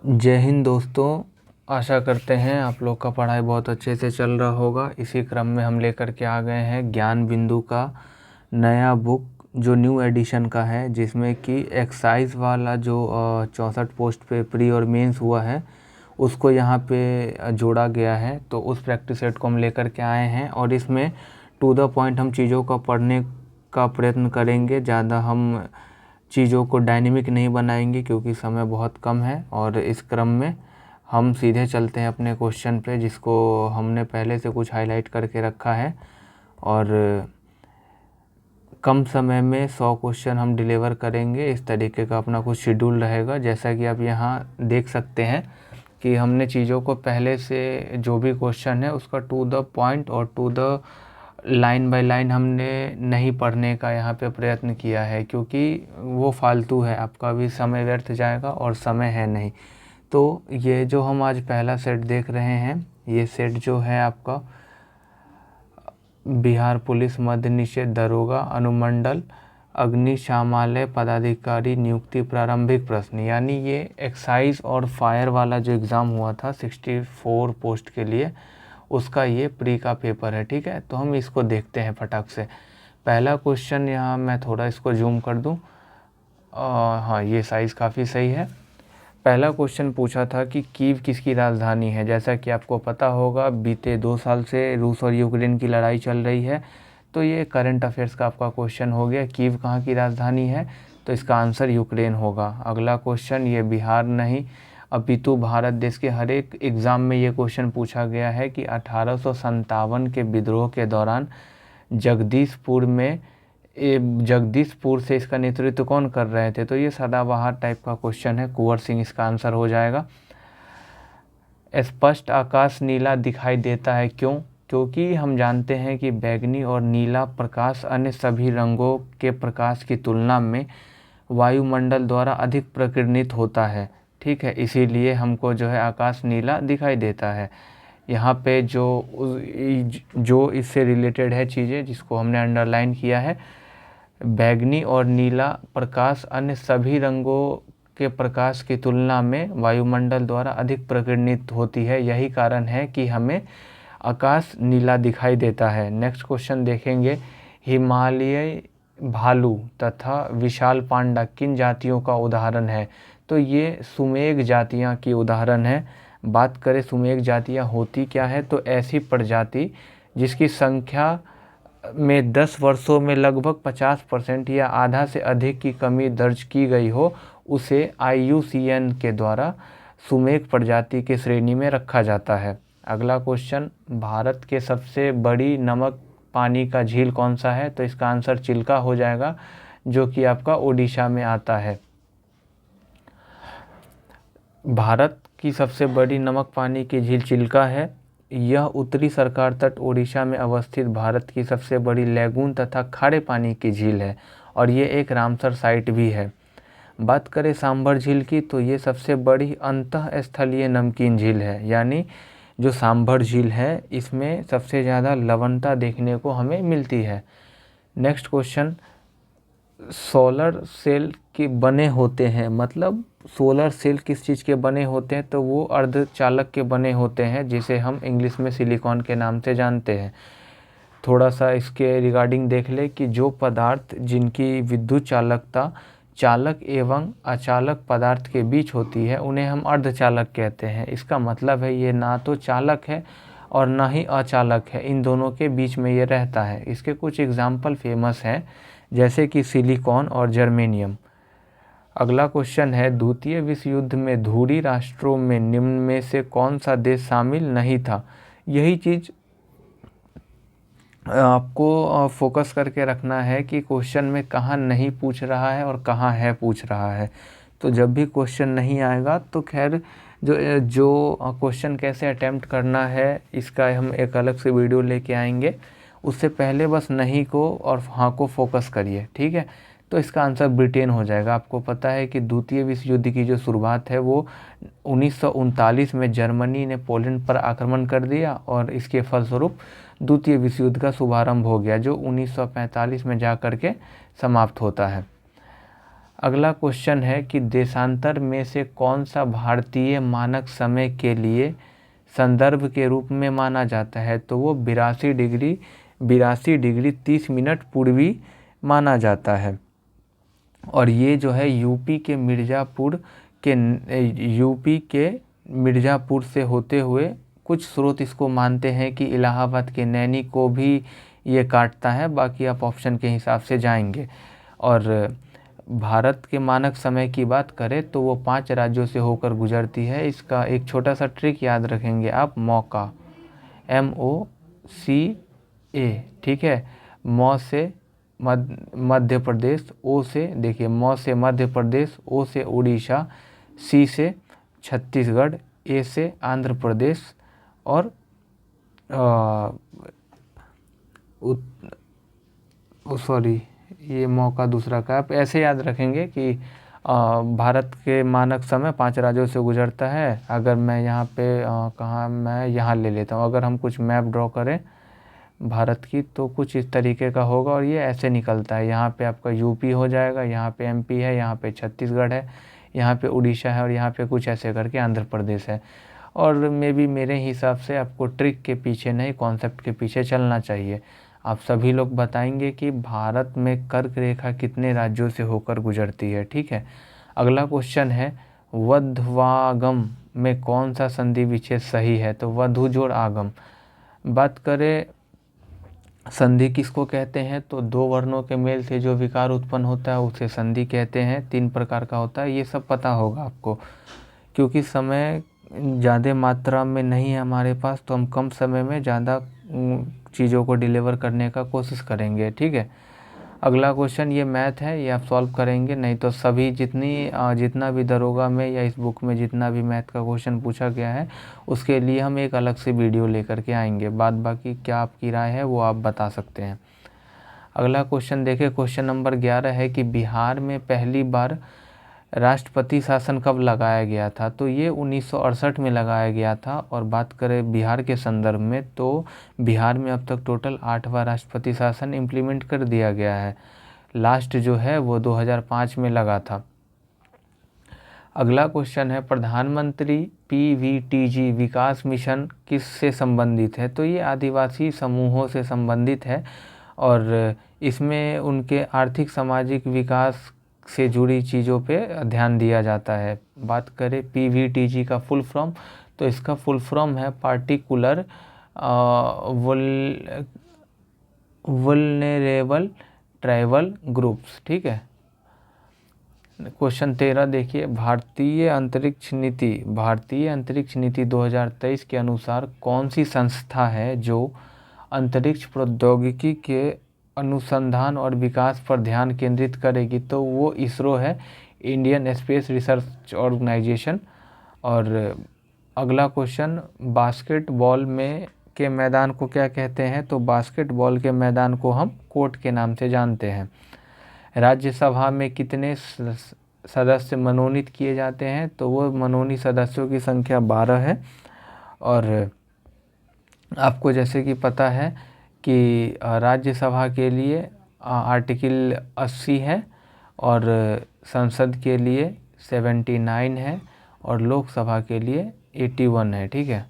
जय हिंद दोस्तों। आशा करते हैं आप लोग का पढ़ाई बहुत अच्छे से चल रहा होगा। इसी क्रम में हम लेकर के आ गए हैं ज्ञान बिंदु का नया बुक जो न्यू एडिशन का है, जिसमें कि एक्साइज वाला जो 64 पोस्ट पे प्री और मेंस हुआ है उसको यहाँ पे जोड़ा गया है। तो उस प्रैक्टिस सेट को हम लेकर के आए हैं और इसमें टू द पॉइंट हम चीज़ों का पढ़ने का प्रयत्न करेंगे। ज़्यादा हम चीज़ों को डायनेमिक नहीं बनाएंगे क्योंकि समय बहुत कम है। और इस क्रम में हम सीधे चलते हैं अपने क्वेश्चन पे, जिसको हमने पहले से कुछ हाईलाइट करके रखा है। और कम समय में 100 क्वेश्चन हम डिलीवर करेंगे, इस तरीके का अपना कुछ शेड्यूल रहेगा। जैसा कि आप यहाँ देख सकते हैं कि हमने चीज़ों को पहले से जो भी क्वेश्चन है उसका टू द पॉइंट और to the line by line हमने नहीं पढ़ने का यहाँ पे प्रयत्न किया है, क्योंकि वो फालतू है, आपका भी समय व्यर्थ जाएगा और समय है नहीं। तो ये जो हम आज पहला सेट देख रहे हैं, ये सेट जो है आपका बिहार पुलिस मद्य निषेध दरोगा अनुमंडल अग्निशामक पदाधिकारी नियुक्ति प्रारंभिक प्रश्न, यानी ये एक्साइज और फायर वाला जो एग्ज़ाम हुआ था 64 पोस्ट के लिए, उसका ये प्री का पेपर है। ठीक है, तो हम इसको देखते हैं फटाक से। पहला क्वेश्चन यहाँ मैं थोड़ा इसको जूम कर दूँ। हाँ, ये साइज़ काफ़ी सही है। पहला क्वेश्चन पूछा था कि कीव किसकी राजधानी है। जैसा कि आपको पता होगा, बीते 2 साल से रूस और यूक्रेन की लड़ाई चल रही है, तो ये करंट अफेयर्स का आपका क्वेश्चन हो गया। कीव कहाँ की राजधानी है, तो इसका आंसर यूक्रेन होगा। अगला क्वेश्चन, ये बिहार नहीं अपितु भारत देश के हर एक एग्ज़ाम में ये क्वेश्चन पूछा गया है कि 1857 के विद्रोह के दौरान जगदीशपुर से इसका नेतृत्व कौन कर रहे थे। तो ये सदाबहार टाइप का क्वेश्चन है, कुंवर सिंह इसका आंसर हो जाएगा। स्पष्ट आकाश नीला दिखाई देता है क्यों? क्योंकि हम जानते हैं कि बैंगनी और नीला प्रकाश अन्य सभी रंगों के प्रकाश की तुलना में वायुमंडल द्वारा अधिक प्रकीर्णित होता है। ठीक है, इसीलिए हमको जो है आकाश नीला दिखाई देता है। यहाँ पे जो इससे रिलेटेड है चीज़ें जिसको हमने अंडरलाइन किया है, बैंगनी और नीला प्रकाश अन्य सभी रंगों के प्रकाश की तुलना में वायुमंडल द्वारा अधिक प्रकीर्णित होती है। यही कारण है कि हमें आकाश नीला दिखाई देता है। नेक्स्ट क्वेश्चन देखेंगे, हिमालयी भालू तथा विशाल पांडा किन जातियों का उदाहरण है। तो ये सुमेग जातियाँ की उदाहरण है। बात करें सुमेग जातियाँ होती क्या है, तो ऐसी प्रजाति जिसकी संख्या में 10 वर्षों में लगभग 50% या आधा से अधिक की कमी दर्ज की गई हो, उसे IUCN के द्वारा सुमेग प्रजाति की श्रेणी में रखा जाता है। अगला क्वेश्चन, भारत के सबसे बड़ी नमक पानी का झील कौन सा है। तो इसका आंसर चिल्का हो जाएगा, जो कि आपका ओडिशा में आता है। भारत की सबसे बड़ी नमक पानी की झील चिल्का है। यह उत्तरी सरकार तट ओडिशा में अवस्थित भारत की सबसे बड़ी लैगून तथा खारे पानी की झील है और ये एक रामसर साइट भी है। बात करें सांभर झील की, तो ये सबसे बड़ी अंतःस्थलीय नमकीन झील है, यानी जो सांभर झील है इसमें सबसे ज़्यादा लवणता देखने को हमें मिलती है। नेक्स्ट क्वेश्चन, सोलर सेल के बने होते हैं, मतलब सोलर सेल किस चीज़ के बने होते हैं, तो वो अर्धचालक के बने होते हैं, जिसे हम इंग्लिश में सिलिकॉन के नाम से जानते हैं। थोड़ा सा इसके रिगार्डिंग देख ले कि जो पदार्थ जिनकी विद्युत चालकता चालक एवं अचालक पदार्थ के बीच होती है उन्हें हम अर्धचालक कहते हैं। इसका मतलब है ये ना तो चालक है और ना ही अचालक है, इन दोनों के बीच में ये रहता है। इसके कुछ एग्जाम्पल फेमस हैं, जैसे कि सिलिकॉन और जर्मेनियम। अगला क्वेश्चन है, द्वितीय विश्व युद्ध में धुरी राष्ट्रों में निम्न में से कौन सा देश शामिल नहीं था। यही चीज़ आपको फोकस करके रखना है कि क्वेश्चन में कहाँ नहीं पूछ रहा है और कहाँ है पूछ रहा है। तो जब भी क्वेश्चन नहीं आएगा तो खैर जो क्वेश्चन कैसे अटेम्प्ट करना है इसका हम एक अलग से वीडियो लेके आएंगे। उससे पहले बस नहीं को और हाँ को फोकस करिए, ठीक है। तो इसका आंसर ब्रिटेन हो जाएगा। आपको पता है कि द्वितीय विश्व युद्ध की जो शुरुआत है वो 1939 में जर्मनी ने पोलैंड पर आक्रमण कर दिया और इसके फलस्वरूप द्वितीय विश्व युद्ध का शुभारंभ हो गया, जो 1945 में जा कर के समाप्त होता है। अगला क्वेश्चन है कि देशांतर में से कौन सा भारतीय मानक समय के लिए संदर्भ के रूप में माना जाता है, तो वो 82 डिग्री 30 मिनट पूर्वी माना जाता है। और ये जो है यूपी के मिर्ज़ापुर से होते हुए कुछ स्रोत इसको मानते हैं कि इलाहाबाद के नैनी को भी ये काटता है, बाकी आप ऑप्शन के हिसाब से जाएंगे। और भारत के मानक समय की बात करें तो वो 5 राज्यों से होकर गुजरती है। इसका एक छोटा सा ट्रिक याद रखेंगे आप, मौका, MOCA, ठीक है। मौ से मध्य प्रदेश, ओ से देखिए मौ से मध्य प्रदेश, ओ से उड़ीसा, सी से छत्तीसगढ़, ए से आंध्र प्रदेश और सॉरी ये मौका दूसरा का। आप ऐसे याद रखेंगे कि भारत के मानक समय 5 राज्यों से गुजरता है। अगर मैं यहाँ पे कहाँ मैं यहाँ ले लेता हूँ, अगर हम कुछ मैप ड्रॉ करें भारत की तो कुछ इस तरीके का होगा और ये ऐसे निकलता है। यहाँ पे आपका यूपी हो जाएगा, यहाँ पे MP है, यहाँ पे छत्तीसगढ़ है, यहाँ पे उड़ीसा है और यहाँ पे कुछ ऐसे करके आंध्र प्रदेश है। और मेरे हिसाब से आपको ट्रिक के पीछे नहीं, कॉन्सेप्ट के पीछे चलना चाहिए। आप सभी लोग बताएंगे कि भारत में कर्क रेखा कितने राज्यों से होकर गुजरती है, ठीक है। अगला क्वेश्चन है वध्वागम में कौन सा संधि विच्छेद सही है, तो वधु जोड़ आगम। बात करें संधि किसको कहते हैं, तो 2 वर्णों के मेल से जो विकार उत्पन्न होता है उसे संधि कहते हैं। 3 प्रकार का होता है, ये सब पता होगा आपको। क्योंकि समय ज़्यादा मात्रा में नहीं है हमारे पास, तो हम कम समय में ज़्यादा चीज़ों को डिलीवर करने का कोशिश करेंगे, ठीक है। अगला क्वेश्चन ये मैथ है, ये आप सॉल्व करेंगे, नहीं तो सभी जितना भी दरोगा में या इस बुक में जितना भी मैथ का क्वेश्चन पूछा गया है उसके लिए हम एक अलग से वीडियो लेकर के आएंगे। बाकी क्या आपकी राय है वो आप बता सकते हैं। अगला क्वेश्चन देखिए, क्वेश्चन नंबर 11 है कि बिहार में पहली बार राष्ट्रपति शासन कब लगाया गया था, तो ये 1968 में लगाया गया था। और बात करें बिहार के संदर्भ में तो बिहार में अब तक टोटल 8वां राष्ट्रपति शासन इम्प्लीमेंट कर दिया गया है। लास्ट जो है वो 2005 में लगा था। अगला क्वेश्चन है प्रधानमंत्री PVTG विकास मिशन किस से संबंधित है, तो ये आदिवासी समूहों से संबंधित है और इसमें उनके आर्थिक सामाजिक विकास से जुड़ी चीज़ों पे ध्यान दिया जाता है। बात करें PVTG का फुल फॉर्म, तो इसका फुल फॉर्म है पार्टिकुलर वुल्नरेबल ट्राइबल ग्रुप्स, ठीक है। क्वेश्चन 13 देखिए, भारतीय अंतरिक्ष नीति 2023 के अनुसार कौन सी संस्था है जो अंतरिक्ष प्रौद्योगिकी के अनुसंधान और विकास पर ध्यान केंद्रित करेगी, तो वो इसरो है, इंडियन स्पेस रिसर्च ऑर्गेनाइजेशन। और अगला क्वेश्चन बास्केटबॉल में के मैदान को क्या कहते हैं, तो बास्केटबॉल के मैदान को हम कोर्ट के नाम से जानते हैं। राज्यसभा में कितने सदस्य मनोनीत किए जाते हैं, तो वो मनोनीत सदस्यों की संख्या 12 है। और आपको जैसे कि पता है कि राज्यसभा के लिए आर्टिकल 80 है और संसद के लिए 79 है और लोकसभा के लिए 81 है, ठीक है।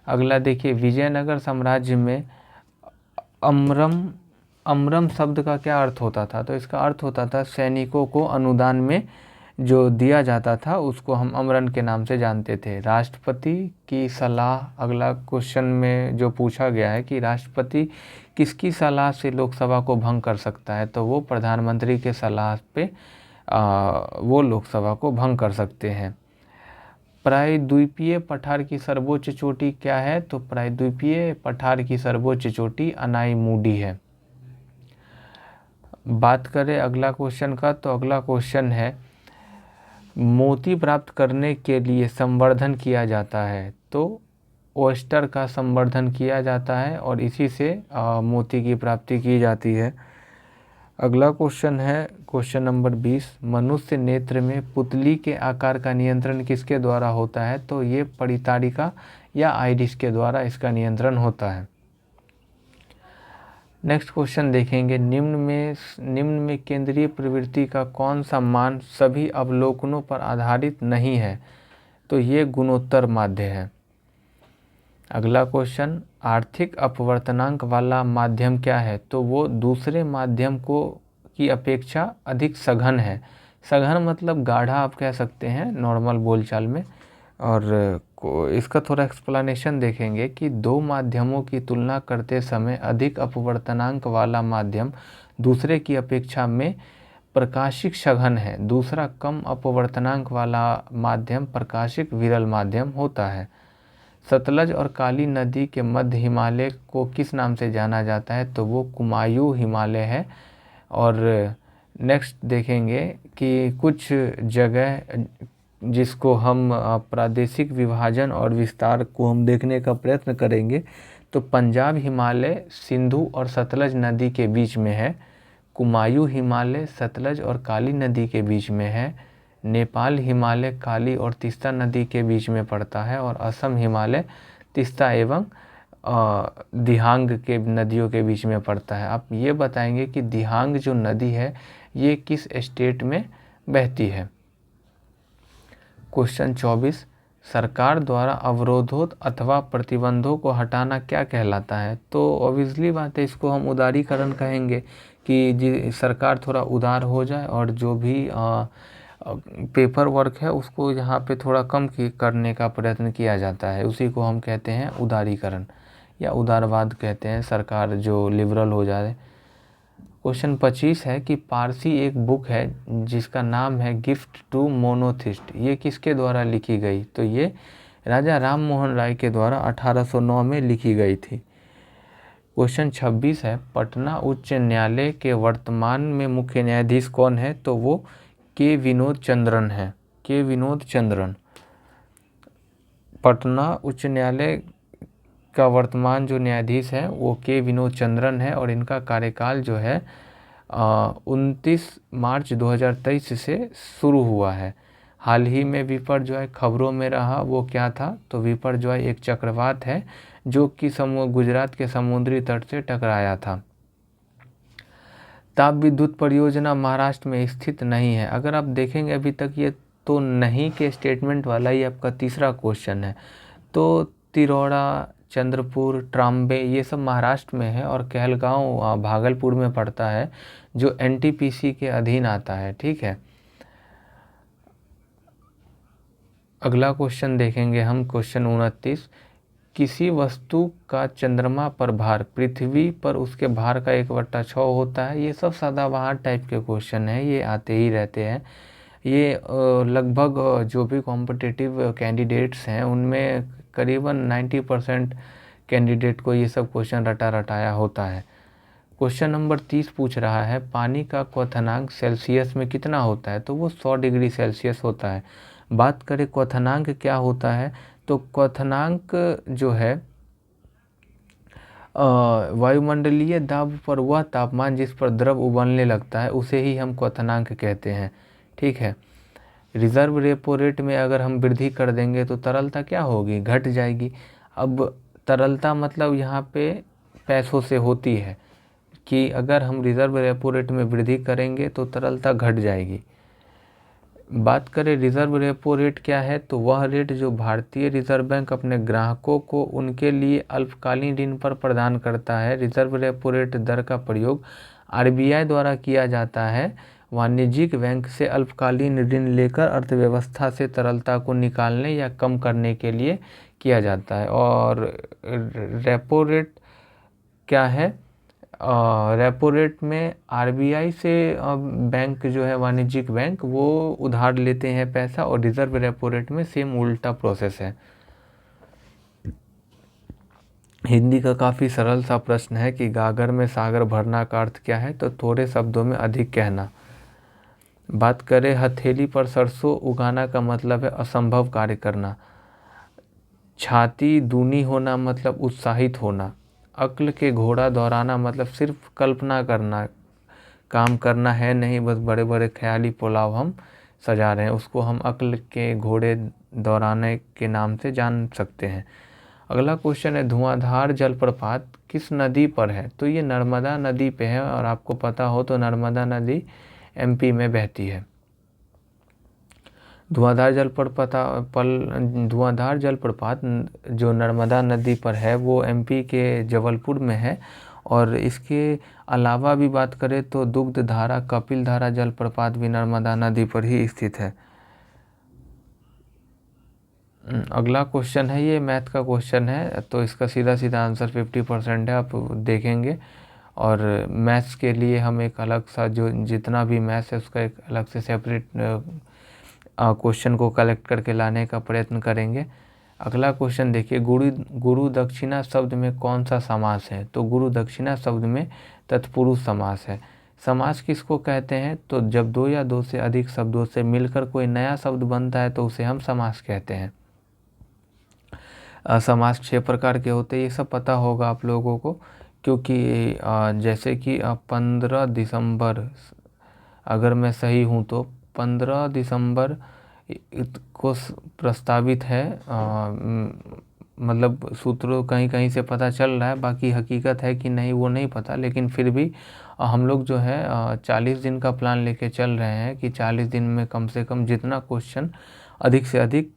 अगला देखिए, विजयनगर साम्राज्य में अमरम शब्द का क्या अर्थ होता था, तो इसका अर्थ होता था सैनिकों को अनुदान में जो दिया जाता था उसको हम अमरन के नाम से जानते थे। राष्ट्रपति की सलाह, अगला क्वेश्चन में जो पूछा गया है कि राष्ट्रपति किसकी सलाह से लोकसभा को भंग कर सकता है, तो वो प्रधानमंत्री के सलाह पे वो लोकसभा को भंग कर सकते हैं। प्रायद्वीपीय पठार की सर्वोच्च चोटी क्या है, तो प्रायद्वीपीय पठार की सर्वोच्च चोटी अनाईमुडी है। बात करें अगला क्वेश्चन का, तो अगला क्वेश्चन है मोती प्राप्त करने के लिए संवर्धन किया जाता है, तो ओयस्टर का संवर्धन किया जाता है और इसी से मोती की प्राप्ति की जाती है। अगला क्वेश्चन है क्वेश्चन नंबर 20, मनुष्य नेत्र में पुतली के आकार का नियंत्रण किसके द्वारा होता है, तो ये परितारिका या आइरिस के द्वारा इसका नियंत्रण होता है। नेक्स्ट क्वेश्चन देखेंगे, निम्न में केंद्रीय प्रवृत्ति का कौन सा मान सभी अवलोकनों पर आधारित नहीं है? तो ये गुणोत्तर माध्य है। अगला क्वेश्चन, आर्थिक अपवर्तनांक वाला माध्यम क्या है? तो वो दूसरे माध्यम की अपेक्षा अधिक सघन है। सघन मतलब गाढ़ा आप कह सकते हैं नॉर्मल बोलचाल में। और इसका थोड़ा एक्सप्लेनेशन देखेंगे कि दो माध्यमों की तुलना करते समय अधिक अपवर्तनांक वाला माध्यम दूसरे की अपेक्षा में प्रकाशिक सघन है, दूसरा कम अपवर्तनांक वाला माध्यम प्रकाशिक विरल माध्यम होता है। सतलज और काली नदी के मध्य हिमालय को किस नाम से जाना जाता है? तो वो कुमायूं हिमालय है। और नेक्स्ट देखेंगे कि कुछ जगह जिसको हम प्रादेशिक विभाजन और विस्तार को हम देखने का प्रयत्न करेंगे, तो पंजाब हिमालय सिंधु और सतलज नदी के बीच में है, कुमायूं हिमालय सतलज और काली नदी के बीच में है, नेपाल हिमालय काली और तीस्ता नदी के बीच में पड़ता है, और असम हिमालय तीस्ता एवं दिहांग के नदियों के बीच में पड़ता है। आप ये बताएंगे कि दिहांग जो नदी है ये किस स्टेट में बहती है? क्वेश्चन 24, सरकार द्वारा अवरोधों अथवा प्रतिबंधों को हटाना क्या कहलाता है? तो ऑब्वियसली बात है, इसको हम उदारीकरण कहेंगे कि सरकार थोड़ा उदार हो जाए और जो भी पेपर वर्क है उसको यहाँ पे थोड़ा कम करने का प्रयत्न किया जाता है, उसी को हम कहते हैं उदारीकरण या उदारवाद कहते हैं, सरकार जो लिबरल हो जाए। क्वेश्चन 25 है कि पारसी एक बुक है जिसका नाम है गिफ्ट टू मोनोथिस्ट, ये किसके द्वारा लिखी गई? तो ये राजा राम मोहन राय के द्वारा 1809 में लिखी गई थी। क्वेश्चन 26 है, पटना उच्च न्यायालय के वर्तमान में मुख्य न्यायाधीश कौन है? तो वो के विनोद चंद्रन है, के विनोद चंद्रन। पटना उच्च न्यायालय का वर्तमान जो न्यायाधीश है वो के विनोद चंद्रन है, और इनका कार्यकाल जो है 29 मार्च 2023 से शुरू हुआ है। हाल ही में विपर जो है खबरों में रहा, वो क्या था? तो विपर जो है एक चक्रवात है जो कि गुजरात के समुद्री तट से टकराया था। ताप विद्युत परियोजना महाराष्ट्र में स्थित नहीं है। अगर आप देखेंगे अभी तक ये तो नहीं के स्टेटमेंट वाला ही आपका तीसरा क्वेश्चन है। तो तिरोड़ा, चंद्रपुर, ट्राम्बे ये सब महाराष्ट्र में है, और कहलगांव भागलपुर में पड़ता है जो एनटीपीसी के अधीन आता है। ठीक है, अगला क्वेश्चन देखेंगे हम, क्वेश्चन 29, किसी वस्तु का चंद्रमा पर भार पृथ्वी पर उसके भार का 1/6 होता है। ये सब सदाबहार टाइप के क्वेश्चन है, ये आते ही रहते हैं। ये लगभग जो भी कॉम्पिटिटिव कैंडिडेट्स हैं उनमें करीबन 90% कैंडिडेट को ये सब क्वेश्चन रटाया होता है। क्वेश्चन नंबर 30 पूछ रहा है, पानी का क्वथनांक सेल्सियस में कितना होता है? तो वो 100 डिग्री सेल्सियस होता है। बात करें क्वथनांक क्या होता है, तो क्वथनांक जो है वायुमंडलीय दाब पर वह तापमान जिस पर द्रव उबलने लगता है उसे ही हम क्वथनांक कहते हैं। ठीक है, रिजर्व रेपो रेट में अगर हम वृद्धि कर देंगे तो तरलता क्या होगी? घट जाएगी। अब तरलता मतलब यहाँ पे पैसों से होती है कि अगर हम रिजर्व रेपो रेट में वृद्धि करेंगे तो तरलता घट जाएगी। बात करें रिजर्व रेपो रेट क्या है, तो वह रेट जो भारतीय रिजर्व बैंक अपने ग्राहकों को उनके लिए अल्पकालीन ऋण पर प्रदान करता है। रिजर्व रेपो रेट दर का प्रयोग आरबीआई द्वारा किया जाता है वाणिज्यिक बैंक से अल्पकालीन ऋण लेकर अर्थव्यवस्था से तरलता को निकालने या कम करने के लिए किया जाता है। और रेपो रेट क्या है? रेपो रेट में आरबीआई से बैंक जो है वाणिज्यिक बैंक वो उधार लेते हैं पैसा, और रिजर्व रेपो रेट में सेम उल्टा प्रोसेस है। हिंदी का काफ़ी सरल सा प्रश्न है कि गागर में सागर भरना का अर्थ क्या है? तो थोड़े शब्दों में अधिक कहना। बात करें हथेली पर सरसों उगाना का मतलब है असंभव कार्य करना। छाती दूनी होना मतलब उत्साहित होना। अक्ल के घोड़ा दौड़ाना मतलब सिर्फ कल्पना करना, काम करना है नहीं, बस बड़े बड़े ख्याली पुलाव हम सजा रहे हैं, उसको हम अक्ल के घोड़े दौड़ाने के नाम से जान सकते हैं। अगला क्वेश्चन है धुआंधार जलप्रपात किस नदी पर है? तो ये नर्मदा नदी पे है, और आपको पता हो तो नर्मदा नदी एमपी में बहती है। धुआंधार जलप्रपात जो नर्मदा नदी पर है वो एमपी के जबलपुर में है। और इसके अलावा भी बात करें तो दुग्धधारा कपिलधारा जलप्रपात भी नर्मदा नदी पर ही स्थित है। अगला क्वेश्चन है, ये मैथ का क्वेश्चन है, तो इसका सीधा सीधा आंसर 50% है, आप देखेंगे। और मैथ्स के लिए हम एक अलग सा जो जितना भी मैथ्स है उसका एक अलग से सेपरेट क्वेश्चन को कलेक्ट करके लाने का प्रयत्न करेंगे। अगला क्वेश्चन देखिए, गुरु दक्षिणा शब्द में कौन सा समास है? तो गुरु दक्षिणा शब्द में तत्पुरुष समास है। समास किसको कहते हैं? तो जब दो या दो से अधिक शब्दों से मिलकर कोई नया शब्द बनता है तो उसे हम समास कहते हैं। समास 6 प्रकार के होते हैं, ये सब पता होगा आप लोगों को, क्योंकि जैसे कि 15 दिसंबर, अगर मैं सही हूँ तो 15 दिसंबर को प्रस्तावित है, मतलब सूत्रों कहीं कहीं से पता चल रहा है, बाकी हकीकत है कि नहीं वो नहीं पता, लेकिन फिर भी हम लोग जो है 40 दिन का प्लान लेके चल रहे हैं कि 40 दिन में कम से कम जितना क्वेश्चन अधिक से अधिक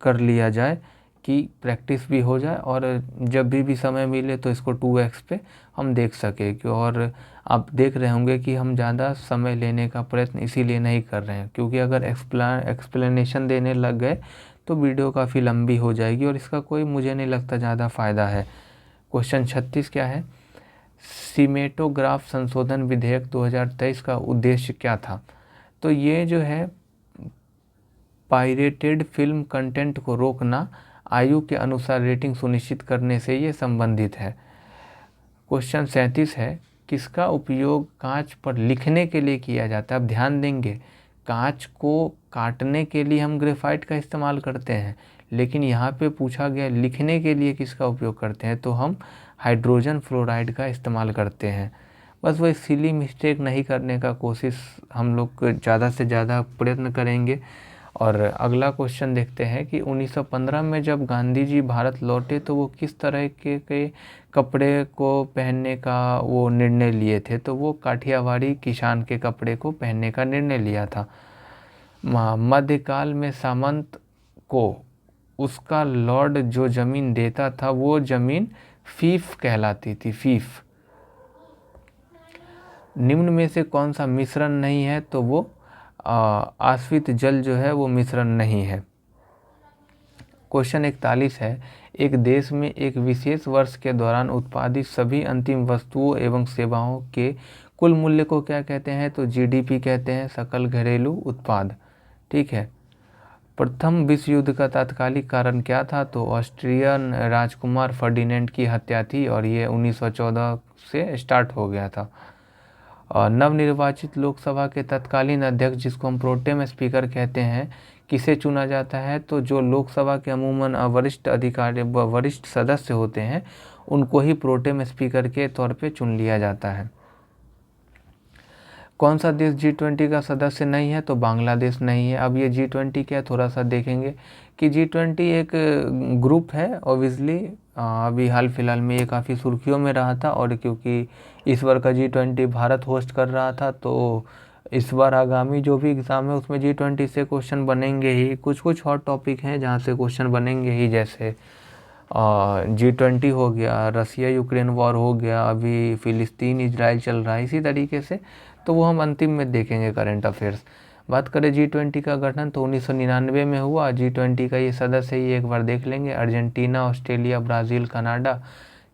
कर लिया जाए कि प्रैक्टिस भी हो जाए, और जब भी समय मिले तो इसको 2x पे हम देख सके। और आप देख रहे होंगे कि हम ज़्यादा समय लेने का प्रयत्न इसीलिए नहीं कर रहे हैं, क्योंकि अगर एक्सप्लेनेशन देने लग गए तो वीडियो काफ़ी लंबी हो जाएगी और इसका कोई मुझे नहीं लगता ज़्यादा फ़ायदा है। क्वेश्चन 36 क्या है? सिमेटोग्राफ संशोधन विधेयक 2023 का उद्देश्य क्या था? तो ये जो है पायरेटेड फिल्म कंटेंट को रोकना, आयु के अनुसार रेटिंग सुनिश्चित करने से ये संबंधित है। क्वेश्चन 37 है, किसका उपयोग कांच पर लिखने के लिए किया जाता है? अब ध्यान देंगे, कांच को काटने के लिए हम ग्रेफाइट का इस्तेमाल करते हैं, लेकिन यहाँ पे पूछा गया लिखने के लिए किसका उपयोग करते हैं, तो हम हाइड्रोजन फ्लोराइड का इस्तेमाल करते हैं। बस वही सिली मिस्टेक नहीं करने का कोशिश हम लोग ज़्यादा से ज़्यादा प्रयत्न करेंगे। और अगला क्वेश्चन देखते हैं कि 1915 में जब गांधी जी भारत लौटे तो वो किस तरह के कपड़े को पहनने का वो निर्णय लिए थे? तो वो काठियावाड़ी किसान के कपड़े को पहनने का निर्णय लिया था। मध्यकाल में सामंत को उसका लॉर्ड जो जमीन देता था वो जमीन फीफ कहलाती थी, फीफ। निम्न में से कौन सा मिश्रण नहीं है? तो वो आश्रित जल जो है वो मिश्रण नहीं है। क्वेश्चन 41 है, एक देश में एक विशेष वर्ष के दौरान उत्पादित सभी अंतिम वस्तुओं एवं सेवाओं के कुल मूल्य को क्या कहते हैं? तो जीडीपी कहते हैं, सकल घरेलू उत्पाद। ठीक है। प्रथम विश्व युद्ध का तात्कालिक कारण क्या था? तो ऑस्ट्रियन राजकुमार फर्डिनेंड की हत्या थी, और ये 1914 से स्टार्ट हो गया था। और नवनिर्वाचित लोकसभा के तत्कालीन अध्यक्ष, जिसको हम प्रोटेम स्पीकर कहते हैं, किसे चुना जाता है? तो जो लोकसभा के अमूमन वरिष्ठ सदस्य होते हैं उनको ही प्रोटेम स्पीकर के तौर पे चुन लिया जाता है। कौन सा देश G20 का सदस्य नहीं है? तो बांग्लादेश नहीं है। अब ये G20 क्या है थोड़ा सा देखेंगे कि G20 एक ग्रुप है ऑब्वियसली। अभी हाल फिलहाल में ये काफ़ी सुर्खियों में रहा था, और क्योंकि इस बार का G20 भारत होस्ट कर रहा था तो इस बार आगामी जो भी एग्ज़ाम है उसमें G20 से क्वेश्चन बनेंगे ही। कुछ कुछ हॉट टॉपिक हैं जहाँ से क्वेश्चन बनेंगे ही, जैसे G20 हो गया, रसिया यूक्रेन वॉर हो गया, अभी फिलिस्तीन इजराइल चल रहा है, इसी तरीके से। तो वो हम अंतिम में देखेंगे करंट अफेयर्स। बात करें G20 का गठन तो 1999 में हुआ। G20 का ये सदस्य ही एक बार देख लेंगे, अर्जेंटीना, ऑस्ट्रेलिया, ब्राज़ील, कनाडा,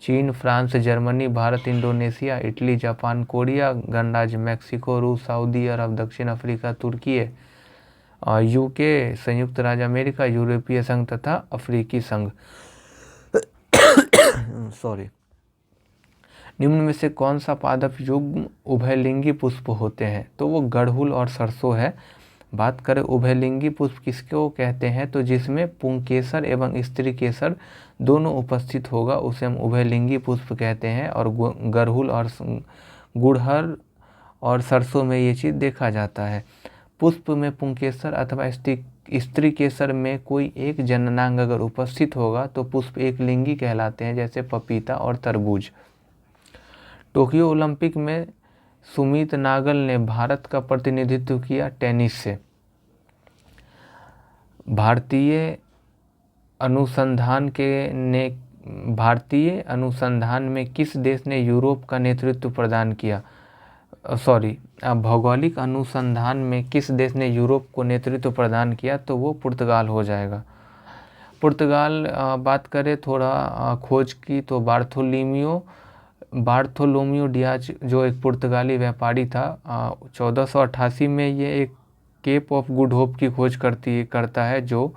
चीन, France, Germany, Bharat, Indonesia, Italy, Japan, Korea, गणराज्य मैक्सिको, रूस, सऊदी अरब, दक्षिण अफ्रीका, तुर्की, यूके, संयुक्त राज्य अमेरिका, यूरोपीय संघ तथा अफ्रीकी संघ। सॉरी। निम्न में से कौन सा पादप युग्म उभयलिंगी पुष्प होते हैं? तो वो गड़हुल और सरसों है। बात करें उभयलिंगी पुष्प किसको कहते हैं? तो जिसमें पुंकेसर एवं स्त्री केसर दोनों उपस्थित होगा उसे हम उभयलिंगी पुष्प कहते हैं। और गड़हुल और गुड़हल और सरसों में ये चीज़ देखा जाता है। पुष्प में पुंकेसर अथवा स्त्री केसर में कोई एक जननांग अगर उपस्थित होगा तो पुष्प एक लिंगी कहलाते हैं, जैसे पपीता और तरबूज। टोक्यो ओलंपिक में सुमित नागल ने भारत का प्रतिनिधित्व किया टेनिस से। भारतीय अनुसंधान में किस देश ने यूरोप का नेतृत्व प्रदान किया? भौगोलिक अनुसंधान में किस देश ने यूरोप को नेतृत्व प्रदान किया? तो वो पुर्तगाल हो जाएगा। पुर्तगाल बात करें थोड़ा खोज की तो बार्थोलोमियो डियाज जो एक पुर्तगाली व्यापारी था, 1488 में ये एक केप ऑफ गुड होप की खोज करता है जो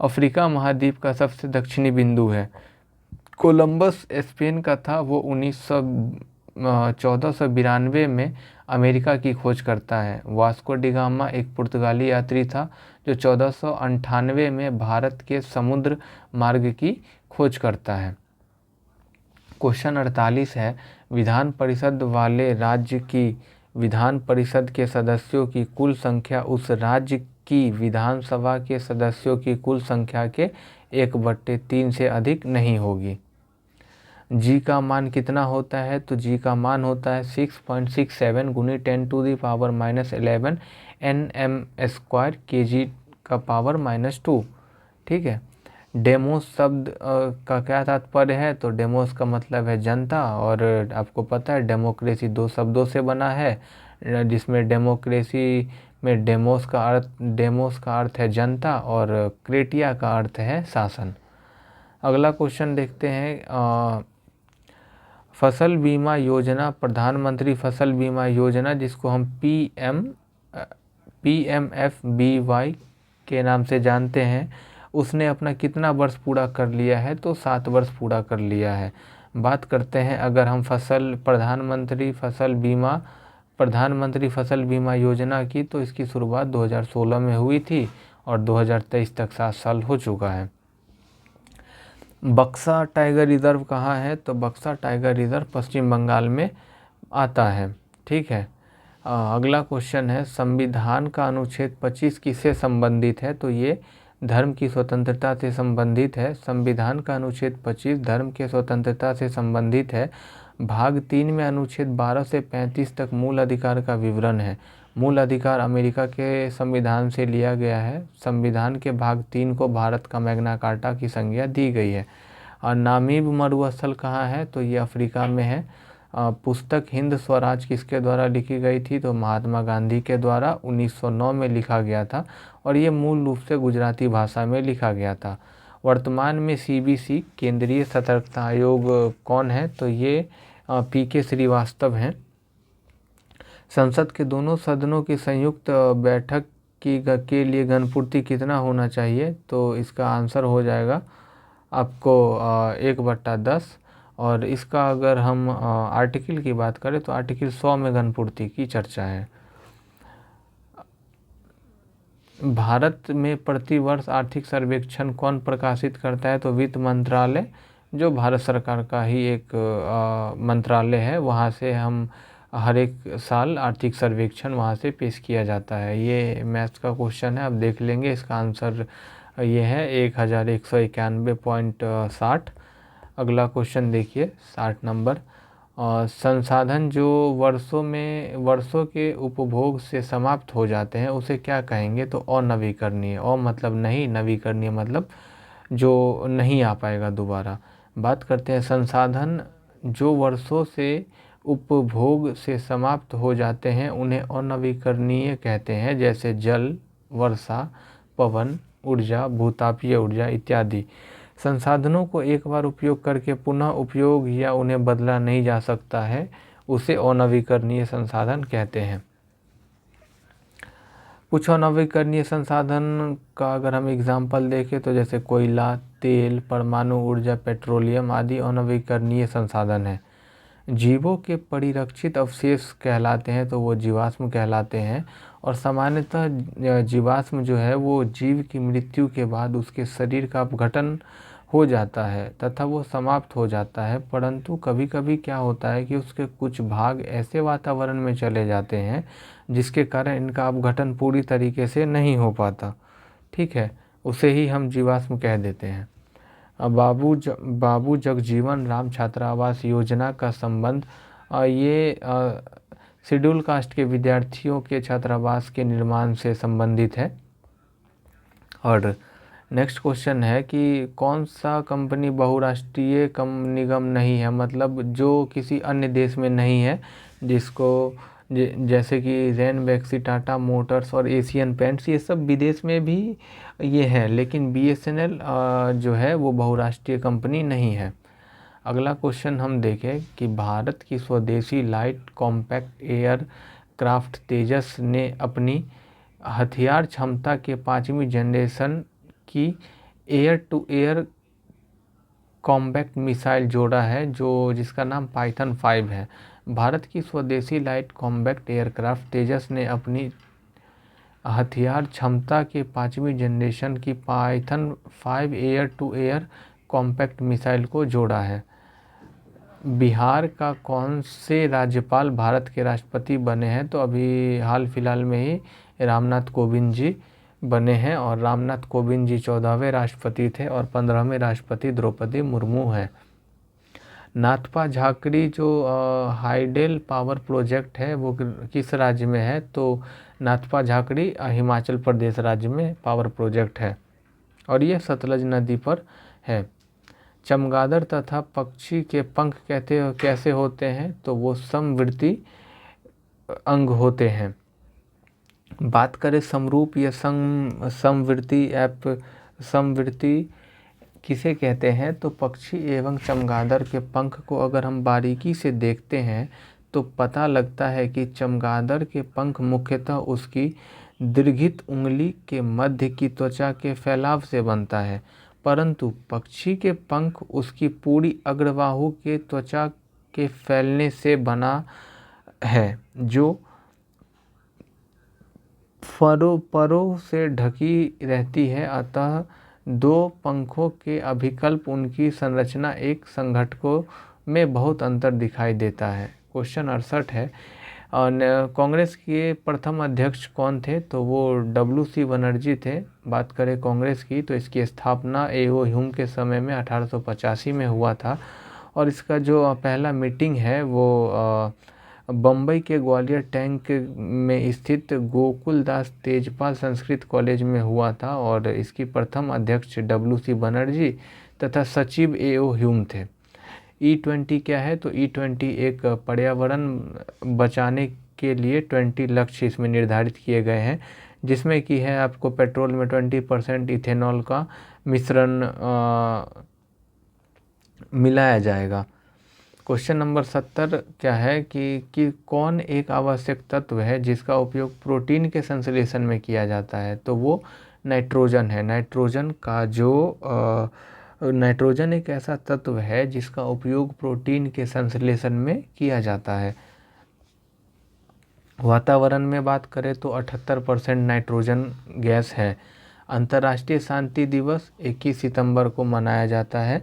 अफ्रीका महाद्वीप का सबसे दक्षिणी बिंदु है। कोलंबस स्पेन का था, वो 1492 में अमेरिका की खोज करता है। वास्को डी गामा एक पुर्तगाली यात्री था जो 1498 में भारत के समुद्र मार्ग की खोज करता है। क्वेश्चन 48 है, विधान परिषद वाले राज्य की विधान परिषद के सदस्यों की कुल संख्या उस राज्य की विधानसभा के सदस्यों की कुल संख्या के 1/3 से अधिक नहीं होगी। जी का मान कितना होता है? तो जी का मान होता है 6.67 गुनी 10⁻11 Nm² kg का पावर -2। ठीक है। डेमोस शब्द का क्या तात्पर्य है? तो डेमोस का मतलब है जनता, और आपको पता है डेमोक्रेसी 2 शब्दों से बना है, जिसमें डेमोक्रेसी में डेमोस का अर्थ है जनता और क्रेटिया का अर्थ है शासन। अगला क्वेश्चन देखते हैं, फसल बीमा योजना, प्रधानमंत्री फसल बीमा योजना जिसको हम PMFBY के नाम से जानते हैं, उसने अपना कितना वर्ष पूरा कर लिया है? तो 7 वर्ष पूरा कर लिया है। बात करते हैं अगर हम प्रधानमंत्री फसल बीमा योजना की, तो इसकी शुरुआत 2016 में हुई थी और 2023 तक 7 साल हो चुका है। बक्सा टाइगर रिजर्व कहाँ है? तो बक्सा टाइगर रिजर्व पश्चिम बंगाल में आता है। ठीक है। अगला क्वेश्चन है, संविधान का अनुच्छेद 25 किससे संबंधित है? तो ये धर्म की स्वतंत्रता से संबंधित है। संविधान का अनुच्छेद 25 धर्म के स्वतंत्रता से संबंधित है। भाग 3 में अनुच्छेद 12 से 35 तक मूल अधिकार का विवरण है। मूल अधिकार अमेरिका के संविधान से लिया गया है। संविधान के भाग 3 को भारत का मैग्ना कार्टा की संज्ञा दी गई है। और नामीब मरुस्थल कहाँ है? तो ये अफ्रीका में है। पुस्तक हिंद स्वराज किसके द्वारा लिखी गई थी? तो महात्मा गांधी के द्वारा 1909 में लिखा गया था और ये मूल रूप से गुजराती भाषा में लिखा गया था। वर्तमान में CBC केंद्रीय सतर्कता आयोग कौन है? तो ये PK श्रीवास्तव हैं। संसद के दोनों सदनों की संयुक्त बैठक के लिए घनपूर्ति कितना होना चाहिए? तो इसका आंसर हो जाएगा आपको 1/10। और इसका अगर हम आर्टिकल की बात करें तो आर्टिकल 100 में घनपूर्ति की चर्चा है। भारत में प्रतिवर्ष आर्थिक सर्वेक्षण कौन प्रकाशित करता है? तो वित्त मंत्रालय, जो भारत सरकार का ही एक मंत्रालय है। वहाँ से हम हर एक साल आर्थिक सर्वेक्षण वहाँ से पेश किया जाता है। ये मैथ्स का क्वेश्चन है, अब देख लेंगे। इसका आंसर ये है 1191.60। अगला क्वेश्चन देखिए 60 नंबर। संसाधन जो वर्षों के उपभोग से समाप्त हो जाते हैं उसे क्या कहेंगे? तो अनवीकरणीय। मतलब नहीं, नवीकरणीय मतलब जो नहीं आ पाएगा दोबारा। बात करते हैं संसाधन जो वर्षों से उपभोग से समाप्त हो जाते हैं उन्हें अनवीकरणीय कहते हैं, जैसे जल, वर्षा, पवन ऊर्जा, भूतापीय ऊर्जा इत्यादि। संसाधनों को एक बार उपयोग करके पुनः उपयोग या उन्हें बदला नहीं जा सकता है, उसे अनवीकरणीय संसाधन कहते हैं। कुछ अनवीकरणीय संसाधन का अगर हम एग्जाम्पल देखें तो जैसे कोयला, तेल, परमाणु ऊर्जा, पेट्रोलियम आदि अनवीकरणीय संसाधन हैं। जीवों के परिरक्षित अवशेष कहलाते हैं तो वो जीवाश्म कहलाते हैं। और सामान्यतः जीवाश्म जो है वो जीव की मृत्यु के बाद उसके शरीर का अपघटन हो जाता है तथा वो समाप्त हो जाता है, परंतु कभी कभी क्या होता है कि उसके कुछ भाग ऐसे वातावरण में चले जाते हैं जिसके कारण इनका अपघटन पूरी तरीके से नहीं हो पाता। ठीक है, उसे ही हम जीवाश्म कह देते हैं। अब बाबू जगजीवन राम छात्रावास योजना का संबंध ये शेड्यूल कास्ट के विद्यार्थियों के छात्रावास के निर्माण से संबंधित है। और नेक्स्ट क्वेश्चन है कि कौन सा कंपनी बहुराष्ट्रीय निगम नहीं है, मतलब जो किसी अन्य देश में नहीं है, जिसको जैसे कि रैनबैक्सी, टाटा मोटर्स और एशियन पेंट्स, ये सब विदेश में भी ये है, लेकिन BSNL जो है वो बहुराष्ट्रीय कंपनी नहीं है। अगला क्वेश्चन हम देखें कि भारत की स्वदेशी light compact aircraft Tejas ने अपनी हथियार क्षमता के 5वीं जनरेशन की air to air combat missile जोड़ा है, जो जिसका नाम पाइथन 5 है। भारत की स्वदेशी लाइट कॉम्बैक्ट एयरक्राफ्ट तेजस ने अपनी हथियार क्षमता के 5वीं जनरेशन की Python 5 air to air compact missile को जोड़ा है। बिहार का कौन से राज्यपाल भारत के राष्ट्रपति बने हैं, तो अभी हाल फिलहाल में ही रामनाथ कोविंद जी बने हैं, और रामनाथ कोविंद जी 14वें राष्ट्रपति थे और 15वें राष्ट्रपति द्रौपदी मुर्मू हैं। नाथपा झाकड़ी जो हाइडेल पावर प्रोजेक्ट है वो किस राज्य में है, तो नाथपा झाकड़ी हिमाचल प्रदेश राज्य में पावर प्रोजेक्ट है और ये सतलज नदी पर है। चमगादड़ तथा पक्षी के पंख कैसे होते हैं, तो वो समवृत्ति अंग होते हैं। बात करें समरूप या समवृत्ति किसे कहते हैं, तो पक्षी एवं चमगादड़ के पंख को अगर हम बारीकी से देखते हैं तो पता लगता है कि चमगादड़ के पंख मुख्यतः उसकी दीर्घित उंगली के मध्य की त्वचा के फैलाव से बनता है, परंतु पक्षी के पंख उसकी पूरी अग्रबाहु के त्वचा के फैलने से बना है, जो परों से ढकी रहती है। अतः दो पंखों के अभिकल्प उनकी संरचना एक संघटकों में बहुत अंतर दिखाई देता है। क्वेश्चन 68 है, कांग्रेस के प्रथम अध्यक्ष कौन थे, तो वो WC बनर्जी थे। बात करें कांग्रेस की तो इसकी स्थापना A.O. ह्यूम के समय में 1885 में हुआ था और इसका जो पहला मीटिंग है वो बम्बई के ग्वालियर टैंक में स्थित गोकुलदास तेजपाल संस्कृत कॉलेज में हुआ था और इसकी प्रथम अध्यक्ष WC बनर्जी तथा सचिव A.O. ह्यूम थे। E20 क्या है, तो E20 एक पर्यावरण बचाने के लिए 20 लक्ष्य इसमें निर्धारित किए गए हैं, जिसमें कि है आपको पेट्रोल में 20% इथेनॉल का मिश्रण मिलाया जाएगा। क्वेश्चन नंबर 70 क्या है कि कौन एक आवश्यक तत्व है जिसका उपयोग प्रोटीन के संश्लेषण में किया जाता है, तो वो नाइट्रोजन है। नाइट्रोजन एक ऐसा तत्व है जिसका उपयोग प्रोटीन के संश्लेषण में किया जाता है। वातावरण में बात करें तो 78% नाइट्रोजन गैस है। अंतर्राष्ट्रीय शांति दिवस 21 सितंबर को मनाया जाता है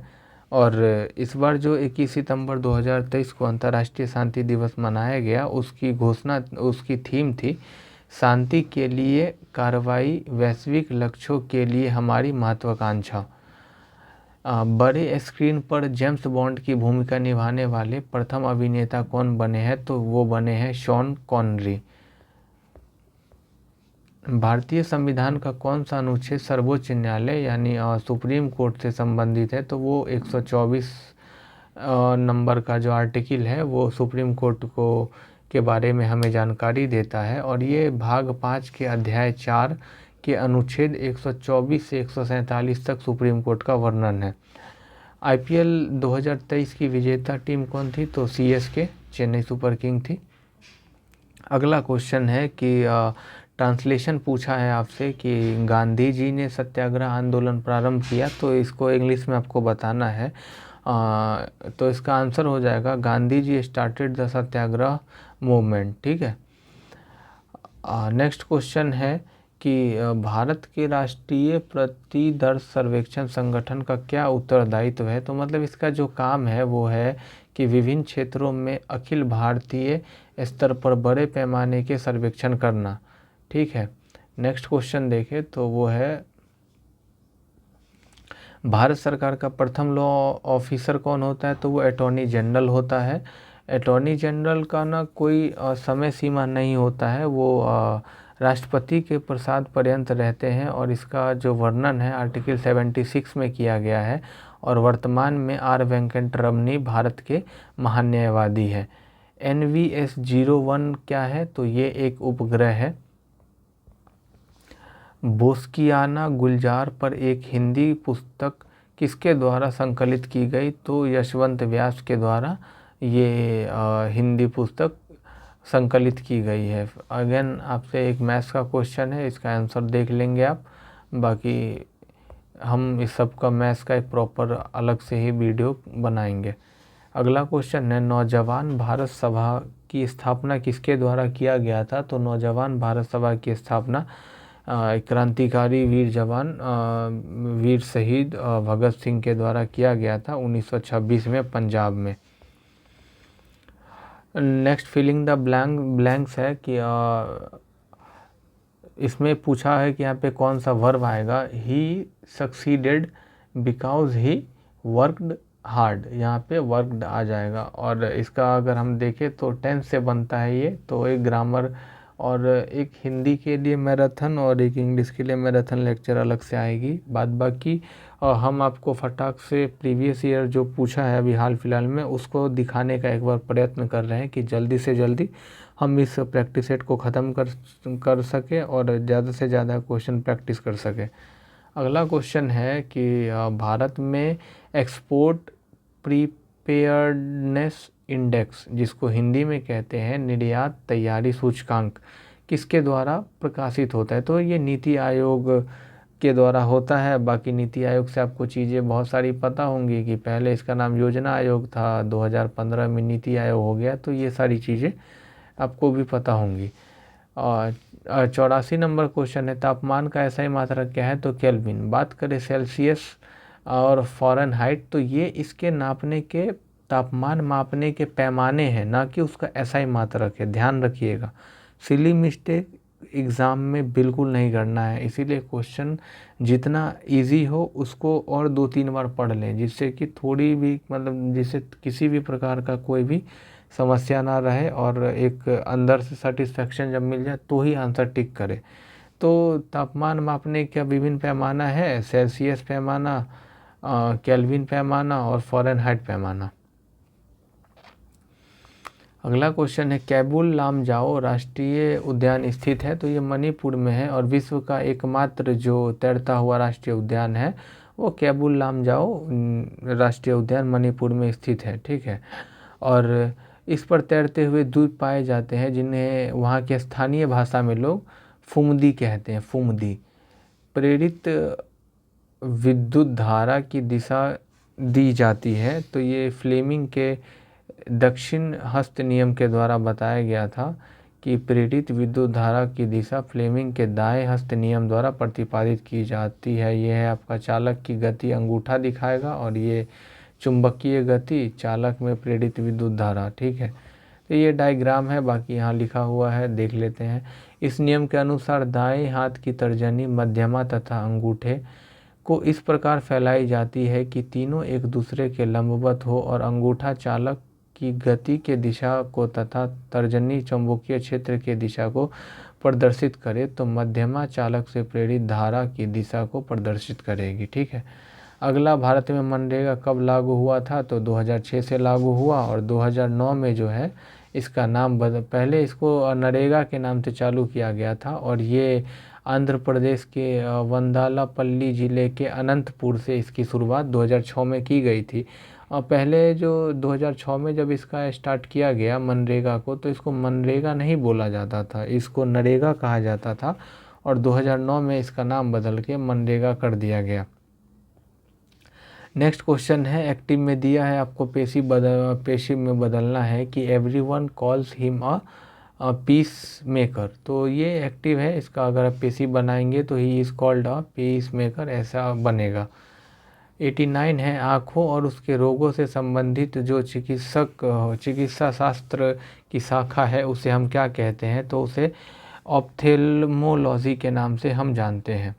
और इस बार जो 21 सितंबर 2023 को अंतर्राष्ट्रीय शांति दिवस मनाया गया उसकी थीम थी शांति के लिए कार्रवाई, वैश्विक लक्ष्यों के लिए हमारी महत्वाकांक्षा। बड़े स्क्रीन पर जेम्स बॉन्ड की भूमिका निभाने वाले प्रथम अभिनेता कौन बने हैं, तो वो बने हैं शॉन कॉनरी। भारतीय संविधान का कौन सा अनुच्छेद सर्वोच्च न्यायालय यानी सुप्रीम कोर्ट से संबंधित है, तो वो 124 नंबर का जो आर्टिकल है वो सुप्रीम कोर्ट के बारे में हमें जानकारी देता है और ये भाग 5 के अध्याय 4 के अनुच्छेद 124 से 147 तक सुप्रीम कोर्ट का वर्णन है। IPL 2023 की विजेता टीम कौन थी, तो CSK चेन्नई सुपर किंग थी। अगला क्वेश्चन है कि ट्रांसलेशन पूछा है आपसे कि गांधी जी ने सत्याग्रह आंदोलन प्रारंभ किया, तो इसको इंग्लिश में आपको बताना है। तो इसका आंसर हो जाएगा Gandhi ji started the Satyagraha movement. ठीक है। नेक्स्ट क्वेश्चन है कि भारत के राष्ट्रीय प्रतिदर सर्वेक्षण संगठन का क्या उत्तरदायित्व है। तो मतलब इसका जो काम है वो है कि विभिन्न क्षेत्रों में अखिल भारतीय स्तर पर बड़े पैमाने के सर्वेक्षण करना। ठीक है, नेक्स्ट क्वेश्चन देखें तो वो है भारत सरकार का प्रथम लॉ ऑफिसर कौन होता है। तो वो अटॉर्नी जनरल होता है। अटॉर्नी जनरल का ना कोई समय सीमा नहीं होता है, वो राष्ट्रपति के प्रसाद पर्यंत रहते हैं और इसका जो वर्णन है आर्टिकल 76 में किया गया है और वर्तमान में आर वेंकटरमनी भारत के महान्यायवादी है। NVS-01 क्या है। तो ये एक उपग्रह है। बोस्कियाना गुलजार पर एक हिंदी पुस्तक किसके द्वारा संकलित की गई। तो यशवंत व्यास के द्वारा ये हिंदी पुस्तक संकलित की गई है। अगेन आपसे एक मैथ्स का क्वेश्चन है, इसका आंसर देख लेंगे आप, बाकी हम इस सब का मैथ्स का एक प्रॉपर अलग से ही वीडियो बनाएंगे। अगला क्वेश्चन है नौजवान भारत सभा की स्थापना किसके द्वारा किया गया था। तो नौजवान भारत सभा की स्थापना क्रांतिकारी वीर जवान वीर शहीद भगत सिंह के द्वारा किया गया था 1926 में पंजाब में। नेक्स्ट फिलिंग द ब्लैंक्स है कि इसमें पूछा है कि यहाँ पे कौन सा वर्ब आएगा। He succeeded because he worked hard, यहाँ पे वर्कड आ जाएगा। और इसका अगर हम देखें तो टेंस से बनता है ये, तो एक ग्रामर और एक हिंदी के लिए मैराथन और एक इंग्लिश के लिए मैराथन लेक्चर अलग से आएगी। बाद बाकी हम आपको फटाक से प्रीवियस ईयर जो पूछा है अभी हाल फिलहाल में उसको दिखाने का एक बार प्रयत्न कर रहे हैं कि जल्दी से जल्दी हम इस प्रैक्टिस सेट को ख़त्म कर सके और ज़्यादा से ज़्यादा क्वेश्चन प्रैक्टिस कर सके। अगला क्वेश्चन है कि भारत में एक्सपोर्ट प्रीपेयर्डनेस इंडेक्स, जिसको हिंदी में कहते हैं निर्यात तैयारी सूचकांक, किसके द्वारा प्रकाशित होता है। तो ये नीति आयोग के द्वारा होता है। बाकी नीति आयोग से आपको चीज़ें बहुत सारी पता होंगी कि पहले इसका नाम योजना आयोग था, 2015 में नीति आयोग हो गया, तो ये सारी चीज़ें आपको भी पता होंगी। 84 नंबर क्वेश्चन है तापमान का SI मात्रक क्या है। तो केल्विन। बात करें सेल्सियस और फ़ारेनहाइट, तो ये इसके नापने के तापमान मापने के पैमाने हैं, ना कि उसका SI मात्रक है, ध्यान रखिएगा। सिली मिस्टेक एग्ज़ाम में बिल्कुल नहीं करना है, इसीलिए क्वेश्चन जितना इजी हो उसको और 2-3 बार पढ़ लें, जिससे कि थोड़ी भी मतलब जिससे किसी भी प्रकार का कोई भी समस्या ना रहे और एक अंदर से सेटिस्फेक्शन जब मिल जाए तो ही आंसर टिक करे। तो तापमान मापने का विभिन्न पैमाना है, सेल्सियस पैमाना, केल्विन पैमाना और फ़ारेनहाइट पैमाना। अगला क्वेश्चन है कैबुल लामजाओ राष्ट्रीय उद्यान स्थित है। तो ये मणिपुर में है और विश्व का एकमात्र जो तैरता हुआ राष्ट्रीय उद्यान है वो कैबुल लामजाओ राष्ट्रीय उद्यान मणिपुर में स्थित है। ठीक है, और इस पर तैरते हुए द्वीप पाए जाते हैं जिन्हें वहाँ के स्थानीय भाषा में लोग फुमदी कहते हैं। फुमदी। प्रेरित विद्युत धारा की दिशा दी जाती है। तो ये फ्लेमिंग के दक्षिण हस्त नियम के द्वारा बताया गया था कि प्रेरित विद्युत धारा की दिशा फ्लेमिंग के दाएं हस्त नियम द्वारा प्रतिपादित की जाती है। यह है आपका चालक की गति अंगूठा दिखाएगा और ये चुंबकीय गति चालक में प्रेरित विद्युत धारा। ठीक है, तो ये डायग्राम है, बाकी यहाँ लिखा हुआ है, देख लेते हैं। इस नियम के अनुसार दाएं हाथ की तर्जनी मध्यमा तथा अंगूठे को इस प्रकार फैलाई जाती है कि तीनों एक दूसरे के लंबवत हो और अंगूठा चालक की गति के दिशा को तथा तर्जनी चुंबकीय क्षेत्र के दिशा को प्रदर्शित करे। तो मध्यमा चालक से प्रेरित धारा की दिशा को प्रदर्शित करेगी। ठीक है, अगला भारत में मनरेगा कब लागू हुआ था। तो 2006 से लागू हुआ और 2009 में जो है इसका नाम पहले इसको नरेगा के नाम से चालू किया गया था और ये आंध्र प्रदेश के वंदालापल्ली ज़िले के अनंतपुर से इसकी शुरुआत 2006 में की गई थी। और पहले जो 2006 में जब इसका स्टार्ट किया गया मनरेगा को, तो इसको मनरेगा नहीं बोला जाता था, इसको नरेगा कहा जाता था और 2009 में इसका नाम बदल के मनरेगा कर दिया गया। नेक्स्ट क्वेश्चन है एक्टिव में दिया है आपको पेशिव में बदलना है कि everyone calls him a peace maker. तो ये एक्टिव है, इसका अगर आप पेसिव बनाएंगे तो he is called a peace maker, ऐसा बनेगा। 89 है, आँखों और उसके रोगों से संबंधित जो चिकित्सा शास्त्र की शाखा है उसे हम क्या कहते हैं, तो उसे ऑप्थेल्मोलॉजी के नाम से हम जानते हैं।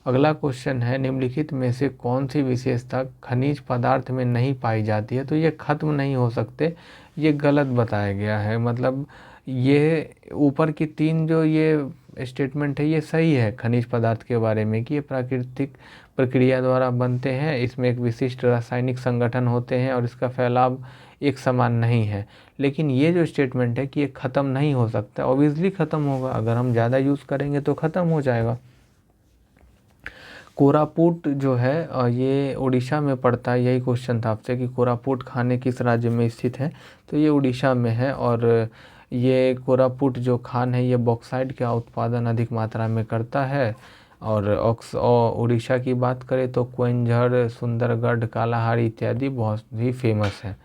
अगला क्वेश्चन है, निम्नलिखित में से कौन सी विशेषता खनिज पदार्थ में नहीं पाई जाती है, तो ये खत्म नहीं हो सकते, ये गलत बताया गया है। मतलब ये ऊपर की 3 जो ये स्टेटमेंट है ये सही है खनिज पदार्थ के बारे में कि ये प्राकृतिक प्रक्रिया द्वारा बनते हैं, इसमें एक विशिष्ट रासायनिक संगठन होते हैं और इसका फैलाव एक समान नहीं है। लेकिन ये जो स्टेटमेंट है कि ये ख़त्म नहीं हो सकता, ऑब्वियसली ख़त्म होगा, अगर हम ज़्यादा यूज़ करेंगे तो ख़त्म हो जाएगा। कोरापुट जो है ये उड़ीसा में पड़ता है। यही क्वेश्चन था आपसे कि कोरापुट खाने किस राज्य में स्थित है, तो ये उड़ीसा में है। और ये कोरापुट जो खान है ये बॉक्साइट का उत्पादन अधिक मात्रा में करता है। और उड़ीसा की बात करें तो क्वेंझर, सुंदरगढ़, कालाहारी इत्यादि बहुत ही फेमस है।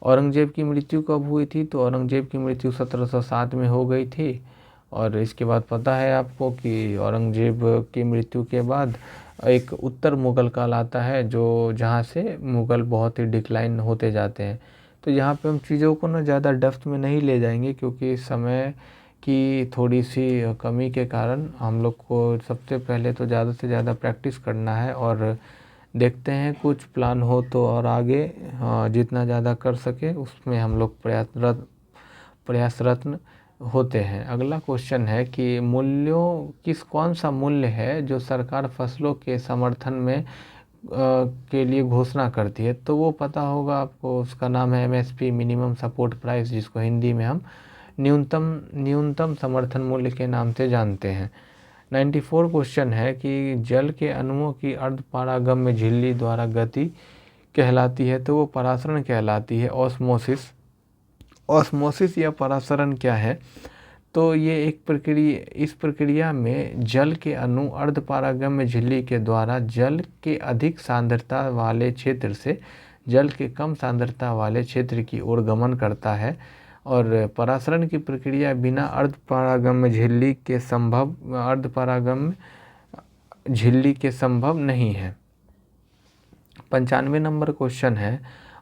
औरंगजेब की मृत्यु कब हुई थी, तो औरंगजेब की मृत्यु 1707 में हो गई थी। और इसके बाद पता है आपको कि औरंगजेब की मृत्यु के बाद एक उत्तर मुग़ल काल आता है, जो जहाँ से मुग़ल बहुत ही डिक्लाइन होते जाते हैं। तो यहाँ पे हम चीज़ों को ना ज़्यादा डेप्थ में नहीं ले जाएंगे, क्योंकि समय की थोड़ी सी कमी के कारण हम लोग को सबसे पहले तो ज़्यादा से ज़्यादा प्रैक्टिस करना है। और देखते हैं कुछ प्लान हो तो और आगे जितना ज़्यादा कर सके उसमें हम लोग प्रयासरत होते हैं। अगला क्वेश्चन है कि कौन सा मूल्य है जो सरकार फसलों के समर्थन में के लिए घोषणा करती है, तो वो पता होगा आपको, उसका नाम है MSP, मिनिमम सपोर्ट प्राइस, जिसको हिंदी में हम न्यूनतम समर्थन मूल्य के नाम से जानते हैं। 94 क्वेश्चन है कि जल के अणुओं की अर्धपारगम्य झिल्ली द्वारा गति कहलाती है, तो वो परासरण कहलाती है। ऑस्मोसिस या परासरण क्या है, तो ये इस प्रक्रिया में जल के अणु अर्धपारगम्य झिल्ली के द्वारा जल के अधिक सांद्रता वाले क्षेत्र से जल के कम सांद्रता वाले क्षेत्र की ओर गमन करता है। और परासरण की प्रक्रिया बिना अर्धपारगम्य झिल्ली के संभव नहीं है। 95 नंबर क्वेश्चन है,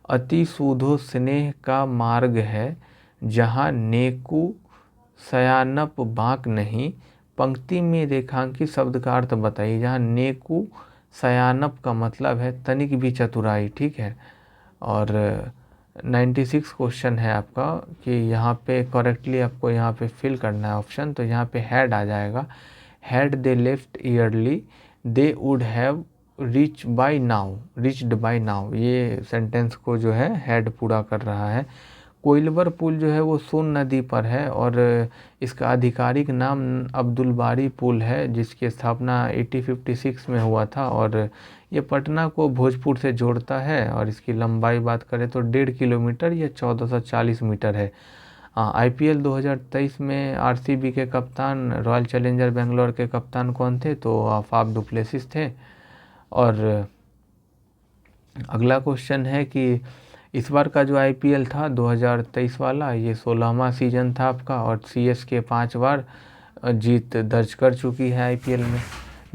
अति सूधो स्नेह का मार्ग है जहाँ नेकु सयानप बाँक नहीं, पंक्ति में रेखांकित शब्द का अर्थ बताइए। जहाँ नेकु सयानप का मतलब है तनिक भी चतुराई, ठीक है। और 96 क्वेश्चन है आपका कि यहाँ पे करेक्टली आपको यहाँ पे फिल करना है ऑप्शन, तो यहाँ पे हैड आ जाएगा। Had they left early they would have reached by now, ये सेंटेंस को जो है हैड पूरा कर रहा है। कोइलवर पुल जो है वो सोन नदी पर है और इसका आधिकारिक नाम अब्दुल बारी पुल है, जिसकी स्थापना 1856 में हुआ था। और ये पटना को भोजपुर से जोड़ता है और इसकी लंबाई बात करें तो 1.5 किलोमीटर या 1440 मीटर है। IPL 2023 में RCB के कप्तान, रॉयल चैलेंजर बेंगलोर के कप्तान कौन थे, तो फाफ डुप्लेसिस थे। और अगला क्वेश्चन है कि इस बार का जो IPL था 2023 वाला, ये 16वां सीजन था आपका और CSK 5 बार जीत दर्ज कर चुकी है IPL में।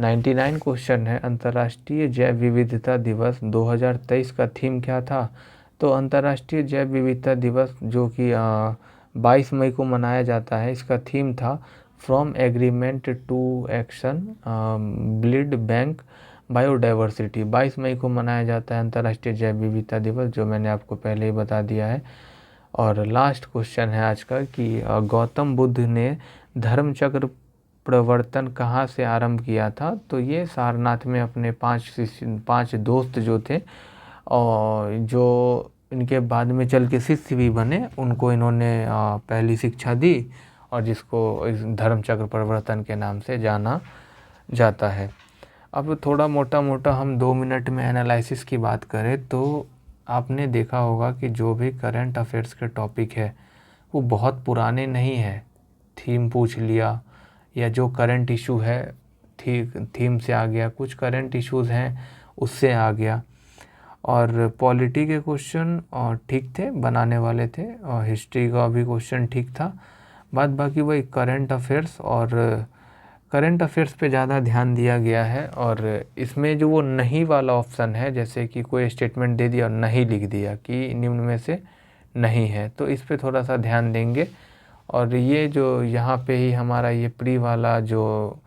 99 क्वेश्चन है, अंतर्राष्ट्रीय जैव विविधता दिवस 2023 का थीम क्या था, तो अंतर्राष्ट्रीय जैव विविधता दिवस जो कि 22 मई को मनाया जाता है, इसका थीम था from agreement to action build back biodiversity. 22 मई को मनाया जाता है अंतर्राष्ट्रीय जैव विविधता दिवस, जो मैंने आपको पहले ही बता दिया है। और लास्ट क्वेश्चन है आज का कि गौतम बुद्ध ने धर्मचक्र प्रवर्तन कहाँ से आरंभ किया था, तो ये सारनाथ में अपने 5 दोस्त जो थे और जो इनके बाद में चल के शिष्य भी बने, उनको इन्होंने पहली शिक्षा दी और जिसको इस धर्मचक्र प्रवर्तन के नाम से जाना जाता है। अब थोड़ा मोटा हम 2 मिनट में एनालिसिस की बात करें तो आपने देखा होगा कि जो भी करंट अफेयर्स के टॉपिक है वो बहुत पुराने नहीं है। थीम पूछ लिया या जो करंट इशू है थीम से आ गया, कुछ करंट इश्यूज़ हैं उससे आ गया। और पॉलिटी के क्वेश्चन ठीक थे, बनाने वाले थे, और हिस्ट्री का भी क्वेश्चन ठीक था। बाद बाकी वही करंट अफेयर्स, और करंट अफेयर्स पे ज़्यादा ध्यान दिया गया है। और इसमें जो वो नहीं वाला ऑप्शन है, जैसे कि कोई स्टेटमेंट दे दिया और नहीं लिख दिया कि निम्न में से नहीं है, तो इस पे थोड़ा सा ध्यान देंगे। और ये जो यहाँ पे ही हमारा ये प्री वाला जो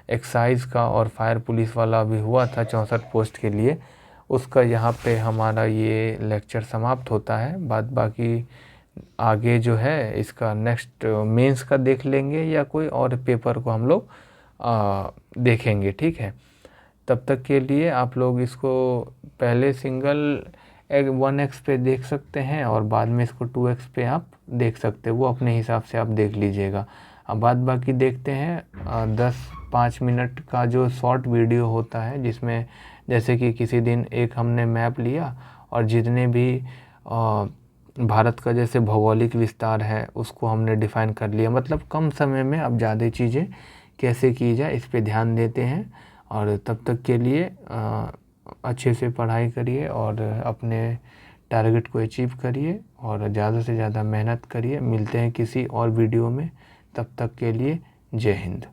एक्साइज का और फायर पुलिस वाला भी हुआ था 64 पोस्ट के लिए, उसका यहाँ पे हमारा ये लेक्चर समाप्त होता है। बाद बाकी आगे जो है इसका नेक्स्ट मेंस का देख लेंगे, या कोई और पेपर को हम लोग देखेंगे, ठीक है। तब तक के लिए आप लोग इसको पहले सिंगल 1x पे देख सकते हैं, और बाद में इसको 2x पे आप देख सकते हैं, वो अपने हिसाब से आप देख लीजिएगा। अब बाद बाकी देखते हैं 10-5 मिनट का जो शॉर्ट वीडियो होता है, जिसमें जैसे कि किसी दिन एक हमने मैप लिया और जितने भी भारत का जैसे भौगोलिक विस्तार है उसको हमने डिफ़ाइन कर लिया, मतलब कम समय में अब ज़्यादा चीज़ें कैसे की जाए इस पे ध्यान देते हैं। और तब तक के लिए अच्छे से पढ़ाई करिए और अपने टारगेट को अचीव करिए, और ज़्यादा से ज़्यादा मेहनत करिए। मिलते हैं किसी और वीडियो में, तब तक के लिए जय हिंद।